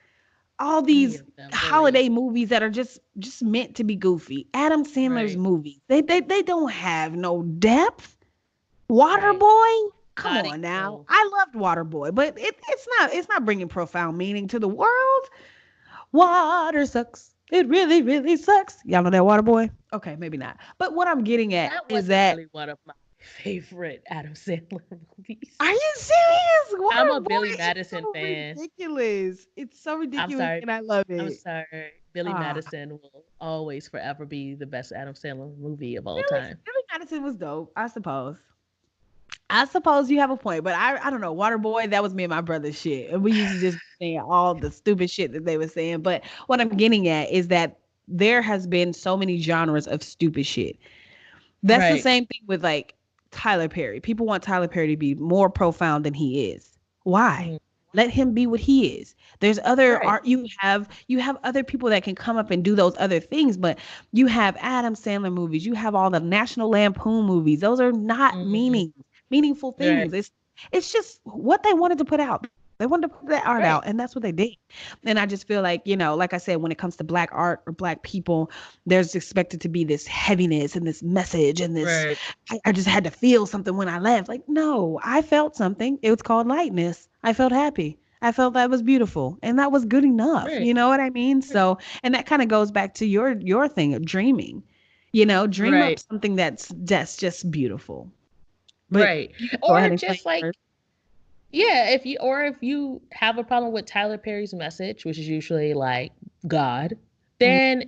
all Any these of them, really. holiday movies that are just meant to be goofy. Adam Sandler's Right, movies. They don't have no depth. right. Waterboy? Come Not on now. oh, I loved Waterboy, but it's not bringing profound meaning to the world. Water sucks. It really sucks. Y'all know that Waterboy? Okay, maybe not. But what I'm getting at that is wasn't that really one of mine. favorite Adam Sandler movies. Are you serious? I'm a Waterboy Billy is Madison so fan. ridiculous. It's so I'm ridiculous, sorry. and I love I'm it. sorry. Billy Ah, Madison will always forever be the best Adam Sandler movie of all Billy time. Billy Madison was dope, I suppose. I suppose you have a point, but I don't know. Waterboy, that was me and my brother's shit. And we used to just be saying all the stupid shit that they were saying. But what I'm getting at is that there has been so many genres of stupid shit. That's the Right. same thing with like Tyler Perry. People want Tyler Perry to be more profound than he is. Why? Mhm. Let him be what he is. There's other Right. art you have other people that can come up and do those other things, but you have Adam Sandler movies, you have all the National Lampoon movies. Those are not Mhm. meaningful Right. things. It's just what they wanted to put out. They wanted to put that art out, and Right. that's what they did. And I just feel like, like I said, when it comes to black art or black people, there's expected to be this heaviness and this message and this Right. I just had to feel something when I left. Like, no, I felt something. It was called lightness. I felt happy. I felt that was beautiful. And that was good enough. Right. You know what I mean? Right. So, and that kind of goes back to your thing of dreaming. Dream up Right. something that's just beautiful. But Right. you can go Or ahead and claim just like, yours. yeah, if you have a problem with Tyler Perry's message, which is usually like God, Mhm. then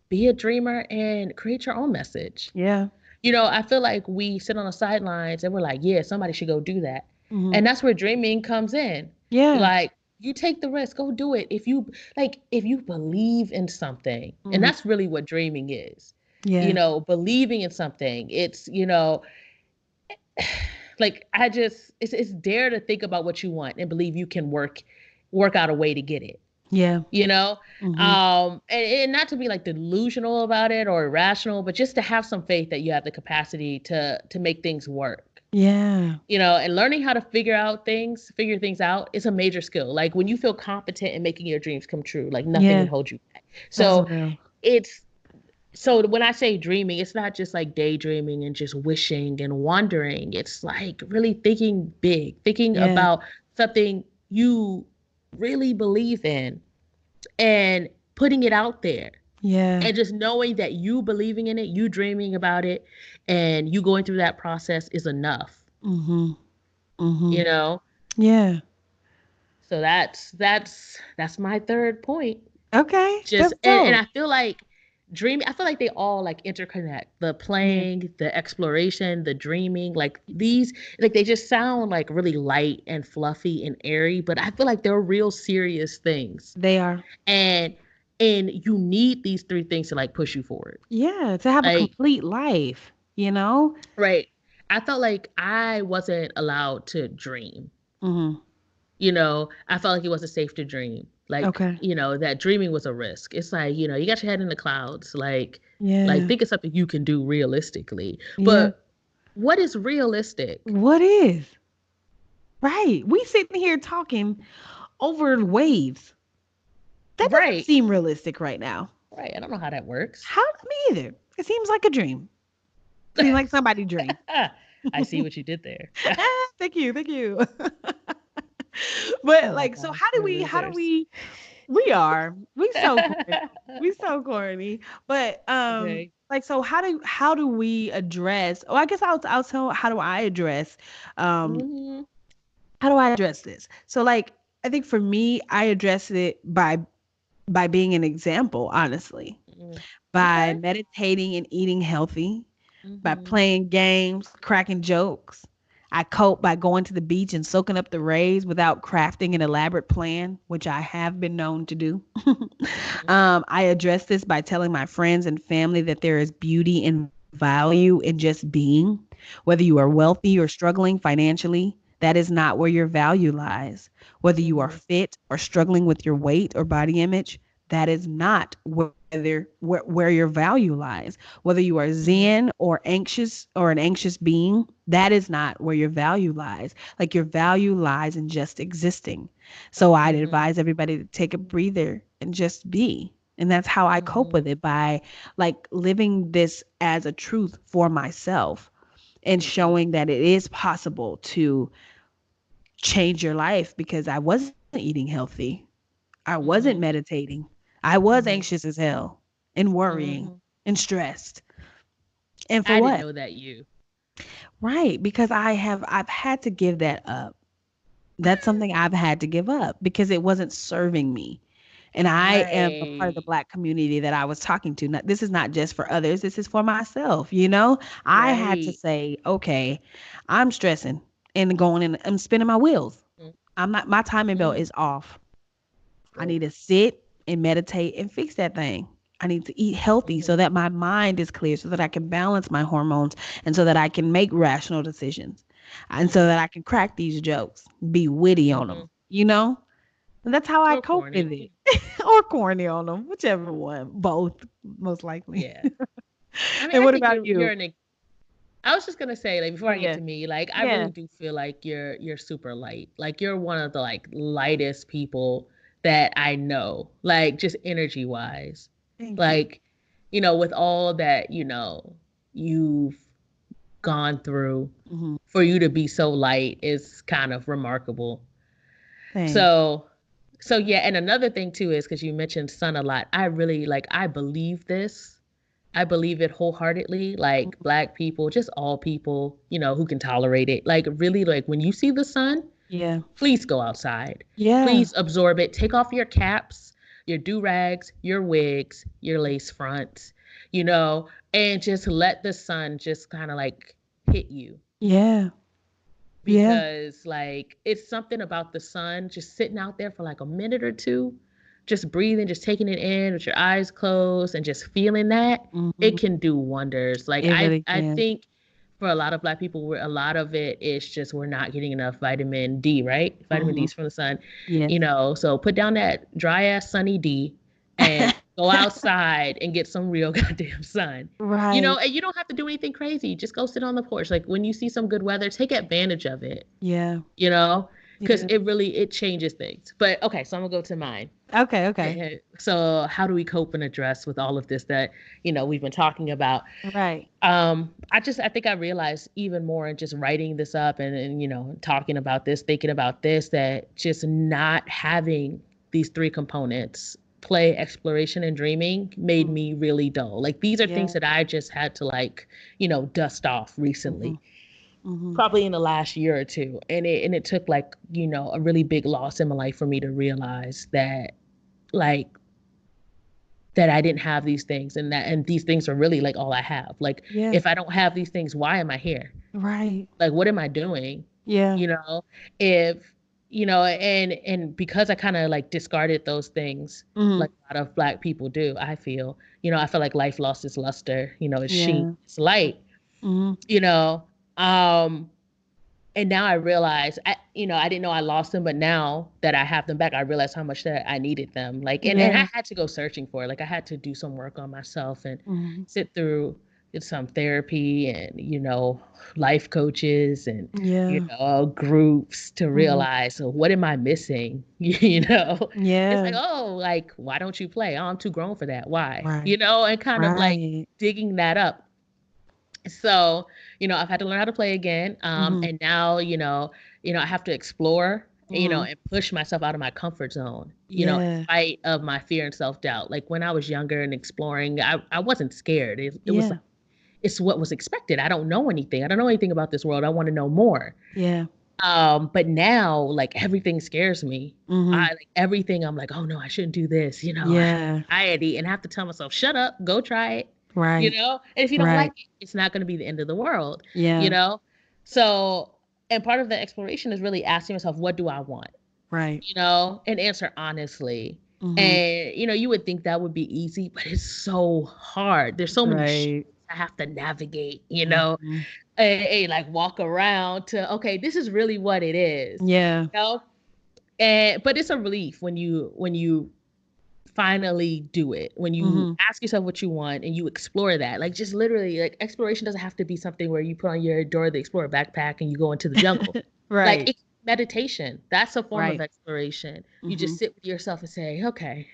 be a dreamer and create your own message. Yeah. I feel like we sit on the sidelines and we're like, yeah, somebody should go do that. Hmm. And that's where dreaming comes in. Yeah. Like, you take the risk, go do it. If you believe in something, and Hmm. that's really what dreaming is. Yeah. Believing in something. Like, it's dare to think about what you want and believe you can work out a way to get it Yeah. you know Hmm. and not to be like delusional about it or irrational, but just to have some faith that you have the capacity to make things work. Yeah. And learning how to figure things out is a major skill. Like, when you feel competent in making your dreams come true, like, nothing can Yeah. hold you back. That's So real. it's so when I say dreaming, it's not just like daydreaming and just wishing and wondering. It's like really thinking big, thinking Yeah. about something you really believe in and putting it out there, Yeah. and just knowing that you believing in it, you dreaming about it, and you going through that process is enough, Hmm. Hmm. you know? Yeah. So that's my third point. Okay. Just That's and dope. I feel like they all like interconnect. The Yeah. playing, the exploration, the dreaming, like these, like they just sound like really light and fluffy and airy, but I feel like they're real serious things. They are. And and you need these three things to like push you forward. Yeah, to have a Like, complete life, you know? right. I felt like I wasn't allowed to dream. Mhm. I felt like it wasn't safe to dream. Like, Okay. that dreaming was a risk. It's like, you got your head in the clouds. Like Yeah. think of something you can do realistically. Yeah. But what is realistic? What is? Right. We sitting here talking over waves. That doesn't Right. seem realistic right now. Right. I don't know how that works. How me either. It seems like a dream. Seems like somebody dream. I see what you did there. Thank you. Thank you. Oh But my like, so gosh, we're how do losers. we are. We so corny. We so corny. But Okay. like so how do we address I guess I'll tell how do I address um Hmm. how do I address this? So like I think for me I address it by being an example, honestly. By Okay. meditating and eating healthy, by Hmm. playing games, cracking jokes. I cope by going to the beach and soaking up the rays without crafting an elaborate plan, which I have been known to do. I address this by telling my friends and family that there is beauty and value in just being. Whether you are wealthy or struggling financially, that is not where your value lies. Whether you are Hmm. fit or struggling with your weight or body image, that is not where your value lies. Whether you are Hmm. zen or an anxious being, that is not where your value lies. Like your value lies in just existing. So I'd Hmm. advise everybody to take a breather and just be. And that's how I cope Hmm. with it, by like living this as a truth for myself and Hmm. showing that it is possible to change your life, because I wasn't eating healthy. I wasn't Hmm. meditating. I was Hmm. anxious as hell and worrying Hmm. and stressed. And for I didn't what? know that you. Right, because I've had to give that up. That's something I've had to give up because it wasn't serving me. And I am a part of the Right. Black community that I was talking to. Not, this is not just for others, this is for myself, you know? I had to Right. say, okay, I'm stressing and going and I'm spinning my wheels. I'm not, my timing belt Mm-hmm. is off. I Whoa. need to sit and meditate and fix that thing. I need to eat healthy so Mm-hmm. that my mind is clear, so that I can balance my hormones and so that I can make rational decisions and so Mm-hmm. that I can crack these jokes, be witty on Mm-hmm. them, you know? And that's how I Or cope corny. with it. Or corny on them, whichever one, both, most likely. Yeah. I mean, And I what think about you're you? an. I was just gonna say, like, before Oh, I get yeah. to me, like, I Yeah. really do feel like you're super light. Like, you're one of the like lightest people that I know. Like, just energy wise. Thank you. Like, with all that you've gone through, Hmm. for you to be so light is kind of remarkable. Thanks. So, so yeah, and another thing too is because you mentioned sun a lot. I really like. I believe this. I believe it wholeheartedly. Like Mhm. Black people, just all people, who can tolerate it. Like really, like when you see the sun, Yeah. please go outside. Yeah. Please absorb it. Take off your caps, your do rags, your wigs, your lace fronts, and just let the sun just kind of like hit you, Yeah. Yeah. because like it's something about the sun just sitting out there for like a minute or two, just breathing, just taking it in with your eyes closed and just feeling that. It Hmm. can do wonders. Like It i really i can. think for a lot of Black people, a lot of it is just we're not getting enough vitamin D, right? Vitamin Hmm. D's from the sun. Yes. So put down that dry ass sunny D and go outside and get some real goddamn sun. Right. And you don't have to do anything crazy. Just go sit on the porch. Like when you see some good weather, take advantage of it, Yeah. you know, because Yeah. it changes things. But okay, so I'm gonna go to mine. Okay. Okay. So how do we cope and address with all of this that, we've been talking about? Right. I think I realized even more in just writing this up and talking about this, thinking about this, that just not having these three components, play, exploration, and dreaming, made Mm. me really dull. Like these are things Yeah. that I just had to like, dust off Hmm. recently, Hmm. probably in the last year or two. And it took like, a really big loss in my life for me to realize that like that I didn't have these things, and these things are really like all I have. Like Yeah. if I don't have these things, why am I here? Right. Like what am I doing? Yeah. You know, if and because I kind of like discarded those things Hmm. like a lot of Black people do, I feel like life lost its luster, it's sheen, Yeah. it's light, Hmm. you know. Um and now I realize I didn't know I lost them, but now that I have them back, I realize how much that I needed them. Like and I Yeah. had to go searching for it. Like I had to do some work on myself and Hmm. sit through some therapy and life coaches and Yeah. groups to Hmm. realize, so what am I missing? It's like, Yeah. oh, like why don't you play? Oh, I'm too grown for that. Why? Right. And kind of like Right. digging that up. So, I've had to learn how to play again. Hmm. And now, I have to explore, Hmm. and push myself out of my comfort zone, in Yeah. spite of my fear and self-doubt. Like when I was younger and exploring, I wasn't scared. It was like, Yeah. it's what was expected. I don't know anything. I don't know anything about this world. I want to know more. Yeah. But now like everything scares me. Hmm. I like everything. I'm like, oh no, I shouldn't do this. I have Yeah. anxiety and I have to tell myself, shut up, go try it. Right. And if you don't like Right. it, it's not going to be the end of the world. You Yeah. know. So, and part of the exploration is really asking yourself, what do I want? Right. And answer honestly. Hmm. And you would think that would be easy, but it's so hard. There's so many shit Right. I have to navigate. Hmm. And like walk around to, okay, this is really what it is. Yeah. You know? And but it's a relief when you finally do it, when you Hmm. ask yourself what you want and you explore that. Like just literally, like exploration doesn't have to be something where you put on your Dora the Explorer backpack and you go into the jungle. Like Right. meditation, that's a form of Right. exploration. You Hmm. just sit with yourself and say, okay,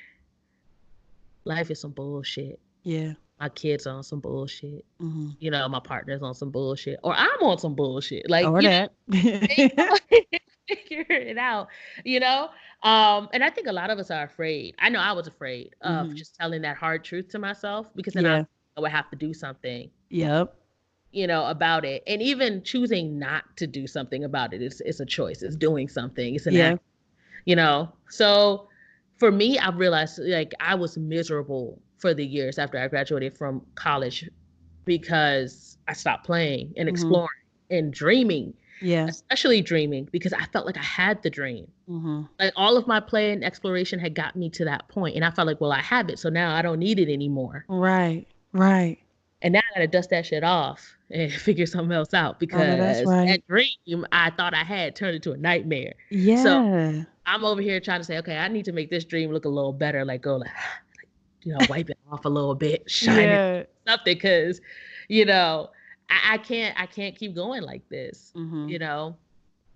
life is some bullshit. Yeah. My kids are on some bullshit. Hmm. My partner's on some bullshit, or I'm on some bullshit. Like, Or that. figure it out, you know? And I think a lot of us are afraid. I know I was afraid of Hmm. just telling that hard truth to myself because then Yeah. I would have to do something, Yep. about it. And even choosing not to do something about it is a choice. It's doing something. It's an Yeah. act. So for me, I've realized like I was miserable for the years after I graduated from college because I stopped playing and Mhm. exploring and dreaming, Yeah. especially dreaming because I felt like I had the dream. Mhm. Like all of my play and exploration had got me to that point, and I felt like, well, I have it, so now I don't need it anymore. Right. Right. And now I gotta dust that shit off and figure something else out Oh no, that's because right. that dream I thought I had turned into a nightmare. So Yeah. I'm over here trying to say, okay, I need to make this dream look a little better, like go like, wipe it off a little bit, shine it, Yeah. something, because, you know, I can't keep going like this, Mhm. you know.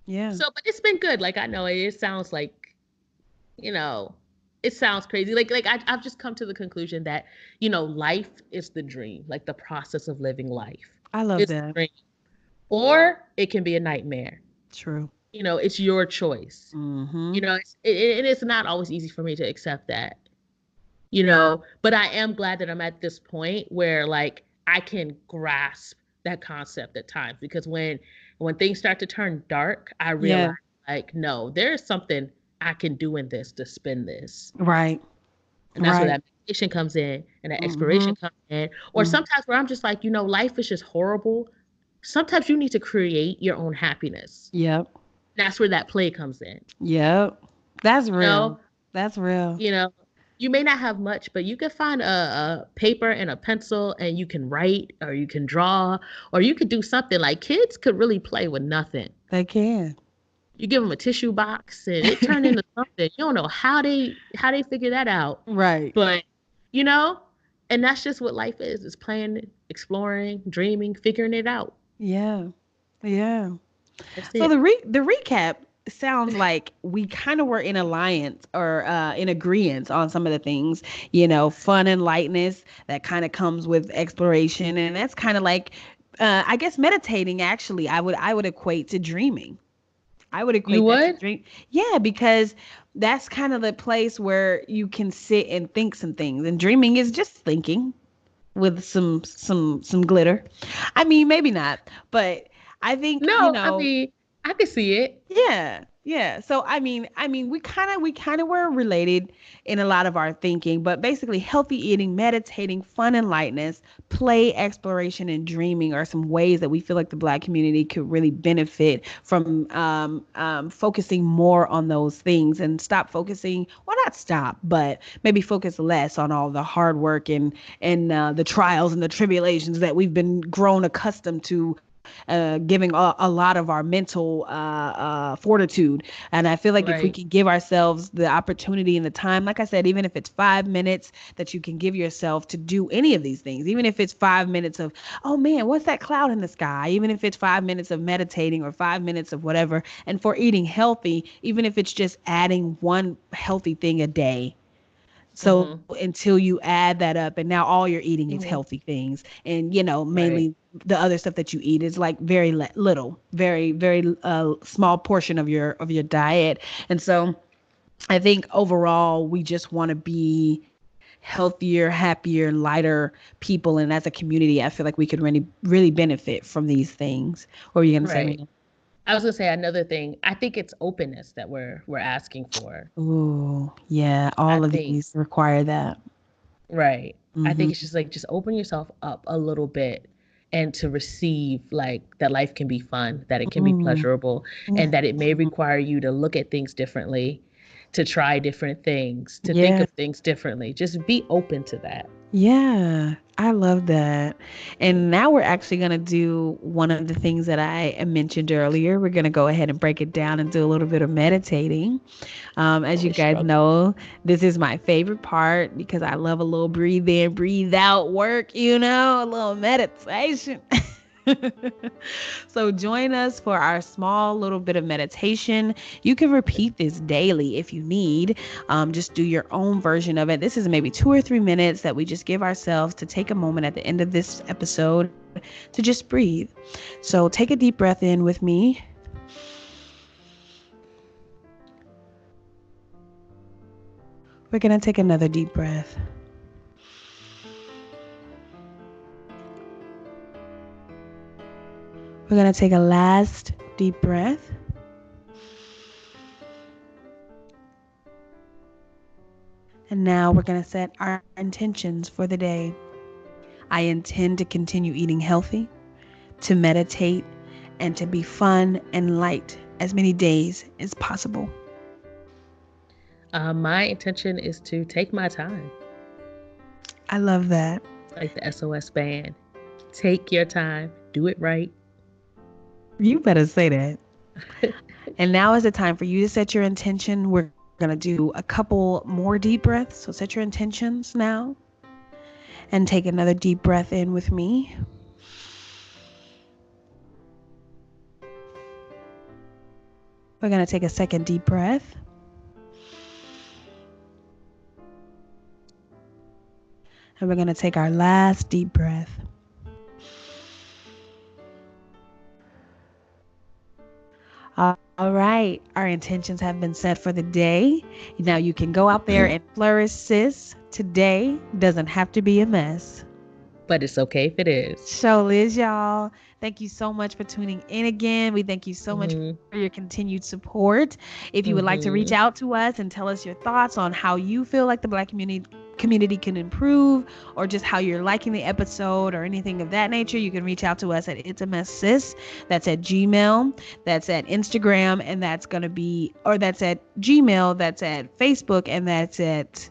Yeah. So, but it's been good. Like I know it sounds like, you know, it sounds crazy. Like I've just come to the conclusion that, life is the dream, like the process of living life I love is the that. dream, or it can be a nightmare. True. It's your choice. Mhm. And it's not always easy for me to accept that, but I am glad that I'm at this point where like I can grasp that concept at times, because when things start to turn dark, I realize Yeah. like, no, there is something I can do in this to spin this. Right. And that's where Right. that meditation comes in and that exploration Mhm. comes in. Or Mhm. sometimes where I'm just like, life is just horrible. Sometimes you need to create your own happiness. Yep. That's where that play comes in. Yep. That's You know, real. That's real. you know, you may not have much, but you can find a paper and a pencil and you can write or you can draw or you could do something. Like kids could really play with nothing. They can. You give them a tissue box and it turned into something. You don't know how they figure that out. Right. But, you know, and that's just what life is. It's playing, exploring, dreaming, figuring it out. Yeah. Yeah. That's So it. the recap sounds like we kind of were in alliance or in agreement on some of the things, fun and lightness that kind of comes with exploration, and that's kind of like, I guess meditating. Actually, I would equate to dreaming. I would You equate that to would? dream. Yeah, because that's kind of the place where you can sit and think some things, and dreaming is just thinking with some glitter. I mean, maybe not, but I think, No, I mean, I could see it. yeah, yeah. So I mean, we kind of were related in a lot of our thinking, but basically, healthy eating, meditating, fun and lightness, play, exploration, and dreaming are some ways that we feel like the Black community could really benefit from focusing more on those things and stop focusing. Well, not stop, but maybe focus less on all the hard work and the trials and the tribulations that we've been grown accustomed to, giving a lot of our mental fortitude. And I feel like if we Right. can give ourselves the opportunity and the time, like I said, even if it's 5 minutes that you can give yourself to do any of these things, even if it's 5 minutes of, oh man, what's that cloud in the sky? Even if it's 5 minutes of meditating or 5 minutes of whatever. And for eating healthy, even if it's just adding one healthy thing a day, so Mm-hmm. until you add that up, and now all you're eating is Mm-hmm. healthy things, and Right. mainly the other stuff that you eat is like very little, very very small portion of your diet. And so I think overall we just want to be healthier, happier, lighter people, and as a community, I feel like we could really really benefit from these things. What were you gonna say, Right. Rena? I was gonna say another thing. I think it's openness that we're asking for. Ooh, yeah, I all of think, these require that. right. I think it's Mm-hmm. just like just open yourself up a little bit and to receive like that life can be fun, that it can be Mm-hmm. pleasurable, and that it may require you to look at things differently, to try different things, to think Yeah. of things differently. Just be open to that. Yeah, I love that. And now we're actually going to do one of the things that I mentioned earlier. We're going to go ahead and break it down and do a little bit of meditating. As you Always guys struggle. know, this is my favorite part because I love a little breathe in, breathe out work, a little meditation. So join us for our small little bit of meditation. You can repeat this daily if you need. Just do your own version of it. This is maybe 2 or 3 minutes that we just give ourselves to take a moment at the end of this episode to just breathe. So take a deep breath in with me. We're going to take another deep breath. We're going to take a last deep breath. And now we're going to set our intentions for the day. I intend to continue eating healthy, to meditate, and to be fun and light as many days as possible. My intention is to take my time, I love that. like the SOS band. Take your time, do it right. You better say that. And now is the time for you to set your intention. We're going to do a couple more deep breaths. So set your intentions now and take another deep breath in with me. We're going to take a second deep breath. And we're going to take our last deep breath. All right. Our intentions have been set for the day. Now you can go out there and flourish, sis. Today doesn't have to be a mess. But it's okay if it is. So, Liz, y'all, thank you so much for tuning in again. We thank you so much for your continued support. If you would like to reach out to us and tell us your thoughts on how you feel like the Black community can improve, or just how you're liking the episode or anything of that nature, you can reach out to us at It's a Mess Sis. That's at Gmail, that's at Instagram, and that's going to be, or that's at Gmail, that's at Facebook, and that's at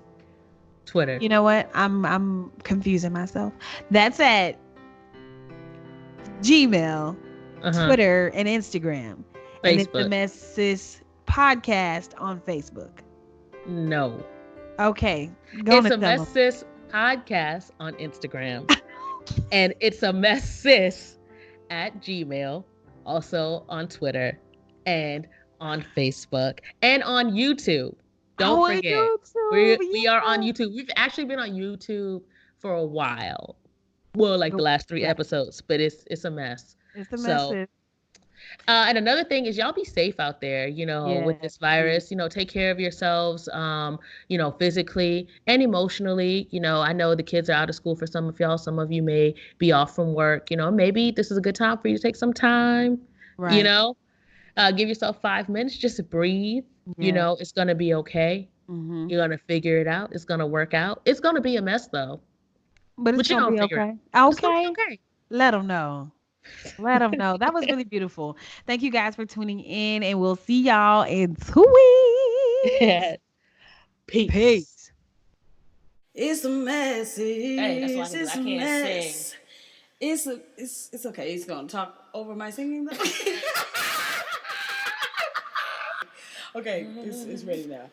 Twitter. You know what? I'm confusing myself. That's at Gmail, Twitter, and Instagram. Facebook. And it's the Mess Sis podcast on Facebook. No. Okay. It's a Mess Sis podcast on Instagram. And It's a Mess Sis at Gmail, also on Twitter and on Facebook and on YouTube. Don't forget, we are on YouTube. We've actually been on YouTube for a while. Well, like the last 3 episodes, but it's a mess. It's the mess. And another thing is, y'all be safe out there, with this virus. Take care of yourselves, physically and emotionally. I know the kids are out of school for some of y'all. Some of you may be off from work. Maybe this is a good time for you to take some time, right. Give yourself 5 minutes just to breathe. Yeah. It's going to be okay. Mm-hmm. You're going to figure it out. It's going to work out. It's going to be a mess, though. But it's going to be okay. Okay. Let them know. Let them know. That was really beautiful. Thank you guys for tuning in, and we'll see y'all in 2 weeks. Peace. It's a mess. Hey, that's why I can't sing. It's okay. He's gonna talk over my singing though. Okay, it's ready now.